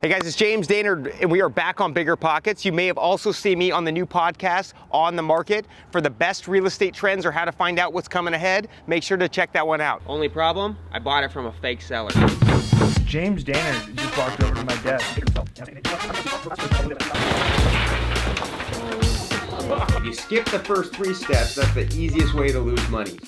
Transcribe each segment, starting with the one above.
Hey guys, it's James Dainard, and we are back on BiggerPockets. You may have also seen me on the new podcast, On the Market. For the best real estate trends or how to find out what's coming ahead, make sure to check that one out. Only problem, I bought it from a fake seller. James Dainard just walked over to my desk. If you skip the first 3 steps, that's the easiest way to lose money.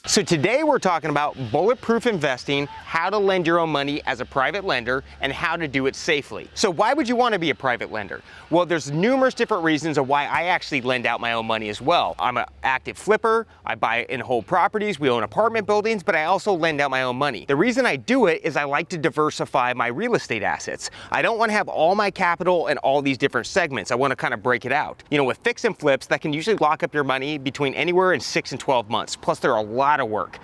So today we're talking about bulletproof investing, how to lend your own money as a private lender, and how to do it safely. So why would you want to be a private lender? Well, there's numerous different reasons of why I actually lend out my own money as well. I'm an active flipper, I buy and hold properties, we own apartment buildings, but I also lend out my own money. The reason I do it is I like to diversify my real estate assets. I don't want to have all my capital in all these different segments. I want to kind of break it out. You know, with fix and flips, that can usually lock up your money between anywhere in 6 and 12 months. Plus, there are a lot of work.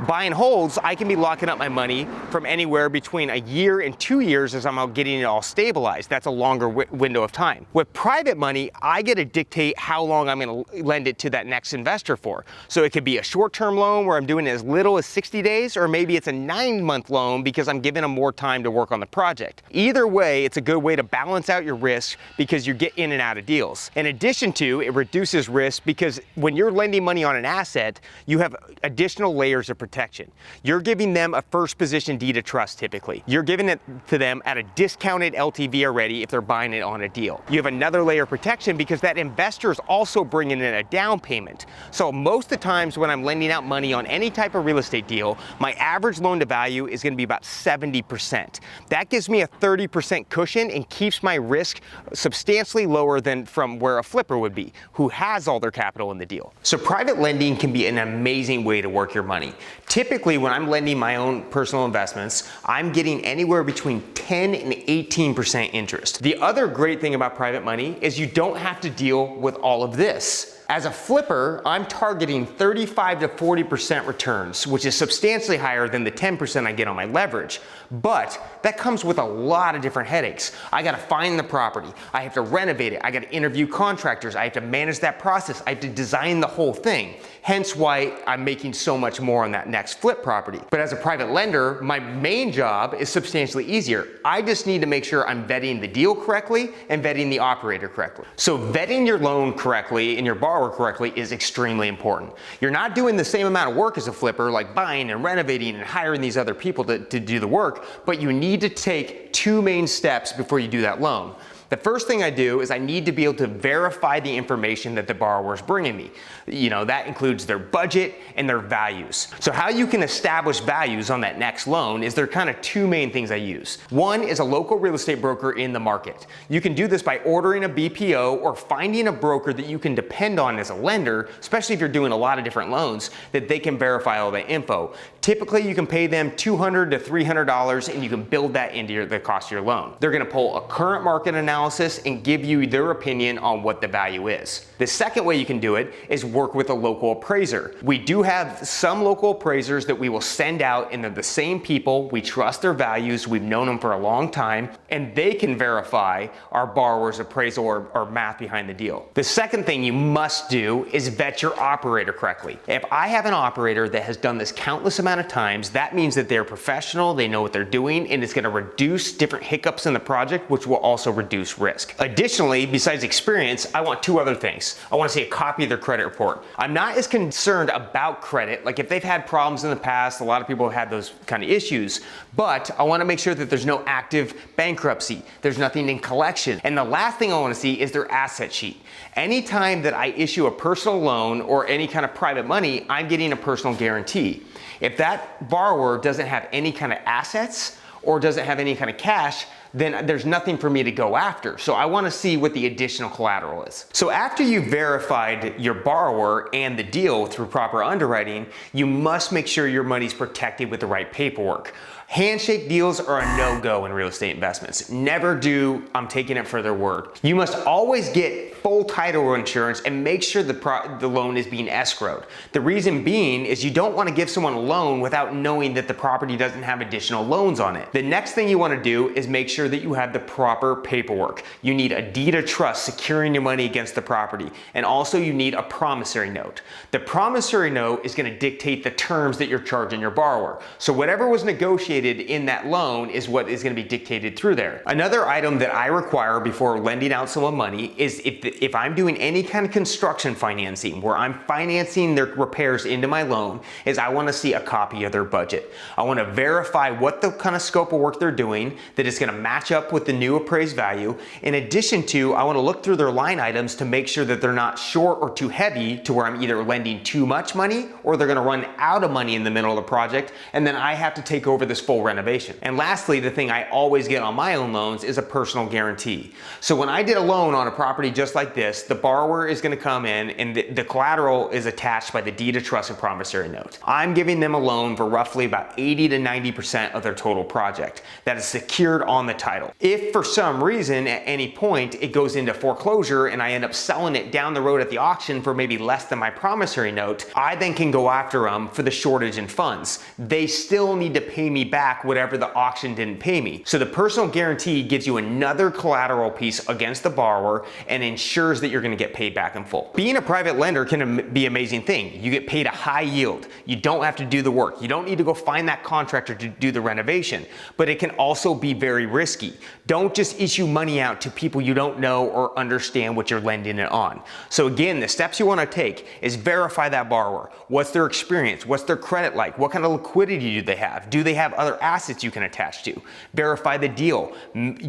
Buy and holds, I can be locking up my money from anywhere between a year and 2 years as I'm getting it all stabilized. That's a longer window of time. With private money, I get to dictate how long I'm going to lend it to that next investor for. So it could be a short-term loan where I'm doing as little as 60 days, or maybe it's a 9-month loan because I'm giving them more time to work on the project. Either way, it's a good way to balance out your risk because you get in and out of deals. In addition to, it reduces risk because when you're lending money on an asset, you have additional layers of protection. You're giving them a first position deed of trust typically. You're giving it to them at a discounted LTV already if they're buying it on a deal. You have another layer of protection because that investor is also bringing in a down payment. So most of the times when I'm lending out money on any type of real estate deal, my average loan to value is going to be about 70%. That gives me a 30% cushion and keeps my risk substantially lower than from where a flipper would be, who has all their capital in the deal. So private lending can be an amazing way to work your money. Typically, when I'm lending my own personal investments, I'm getting anywhere between 10 and 18% interest. The other great thing about private money is you don't have to deal with all of this. As a flipper, I'm targeting 35 to 40% returns, which is substantially higher than the 10% I get on my leverage. But that comes with a lot of different headaches. I gotta find the property, I have to renovate it, I gotta interview contractors, I have to manage that process, I have to design the whole thing. Hence why I'm making so much more on that next flip property. But as a private lender, my main job is substantially easier. I just need to make sure I'm vetting the deal correctly and vetting the operator correctly. So vetting your loan correctly and your borrower correctly is extremely important. You're not doing the same amount of work as a flipper, like buying and renovating and hiring these other people to do the work, but you need to take 2 main steps before you do that loan. The first thing I do is I need to be able to verify the information that the borrower is bringing me. You know, that includes their budget and their values. So how you can establish values on that next loan is there are kind of 2 main things I use. One is a local real estate broker in the market. You can do this by ordering a BPO or finding a broker that you can depend on as a lender, especially if you're doing a lot of different loans, that they can verify all the info. Typically, you can pay them $200 to $300 and you can build that into the cost of your loan. They're gonna pull a current market analysis and give you their opinion on what the value is. The second way you can do it is work with a local appraiser. We do have some local appraisers that we will send out, and they're the same people. We trust their values. We've known them for a long time, and they can verify our borrower's appraisal or math behind the deal. The second thing you must do is vet your operator correctly. If I have an operator that has done this countless amount of times, that means that they're professional, they know what they're doing, and it's gonna reduce different hiccups in the project, which will also reduce risk. Additionally, besides experience, I want 2 other things. I want to see a copy of their credit report. I'm not as concerned about credit, like if they've had problems in the past, a lot of people have had those kind of issues, but I want to make sure that there's no active bankruptcy, there's nothing in collection. And the last thing I want to see is their asset sheet. Anytime that I issue a personal loan or any kind of private money, I'm getting a personal guarantee. If that borrower doesn't have any kind of assets or doesn't have any kind of cash, then there's nothing for me to go after. So I wanna see what the additional collateral is. So after you've verified your borrower and the deal through proper underwriting, you must make sure your money's protected with the right paperwork. Handshake deals are a no-go in real estate investments. Never do, I'm taking it for their word. You must always get full title insurance and make sure the loan is being escrowed. The reason being is you don't want to give someone a loan without knowing that the property doesn't have additional loans on it. The next thing you want to do is make sure that you have the proper paperwork. You need a deed of trust securing your money against the property, and also you need a promissory note. The promissory note is going to dictate the terms that you're charging your borrower. So whatever was negotiated in that loan is what is going to be dictated through there. Another item that I require before lending out someone money is if I'm doing any kind of construction financing where I'm financing their repairs into my loan, is I want to see a copy of their budget. I want to verify what the kind of scope of work they're doing, that it's going to match up with the new appraised value. In addition to, I want to look through their line items to make sure that they're not short or too heavy to where I'm either lending too much money or they're going to run out of money in the middle of the project, and then I have to take over this full renovation. And lastly, the thing I always get on my own loans is a personal guarantee. So when I did a loan on a property just like this, the borrower is going to come in and the collateral is attached by the deed of trust and promissory note. I'm giving them a loan for roughly about 80 to 90% of their total project that is secured on the title. If for some reason at any point it goes into foreclosure and I end up selling it down the road at the auction for maybe less than my promissory note, I then can go after them for the shortage in funds. They still need to pay me back whatever the auction didn't pay me. So the personal guarantee gives you another collateral piece against the borrower and ensures that you're going to get paid back in full. Being a private lender can be an amazing thing. You get paid a high yield. You don't have to do the work. You don't need to go find that contractor to do the renovation, but it can also be very risky. Don't just issue money out to people you don't know or understand what you're lending it on. So again, the steps you want to take is verify that borrower. What's their experience? What's their credit like? What kind of liquidity do they have? Do they have other assets you can attach to? Verify the deal.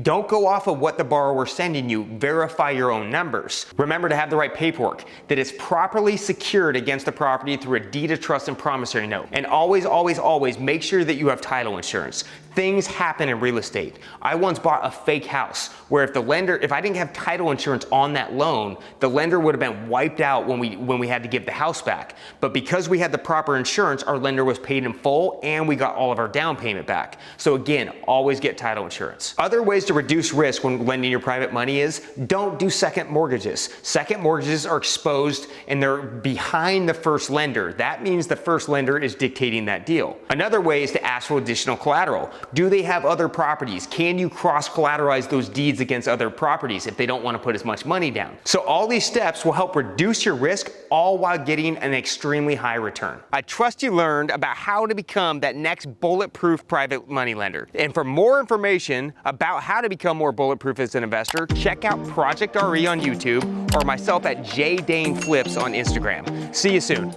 Don't go off of what the borrower's sending you. Verify your own numbers. Remember to have the right paperwork, that it's properly secured against the property through a deed of trust and promissory note. And always, always, always make sure that you have title insurance. Things happen in real estate. I once bought a fake house where if I didn't have title insurance on that loan, the lender would have been wiped out when we had to give the house back. But because we had the proper insurance, our lender was paid in full and we got all of our down payment back. So again, always get title insurance. Other ways to reduce risk when lending your private money is don't do second mortgages. Second mortgages are exposed and they're behind the first lender. That means the first lender is dictating that deal. Another way is to ask for additional collateral. Do they have other properties? Can you cross-collateralize those deeds against other properties if they don't want to put as much money down? So all these steps will help reduce your risk, all while getting an extremely high return. I trust you learned about how to become that next bulletproof private money lender. And for more information about how to become more bulletproof as an investor, check out Project RE on YouTube or myself at JDaneFlips on Instagram. See you soon.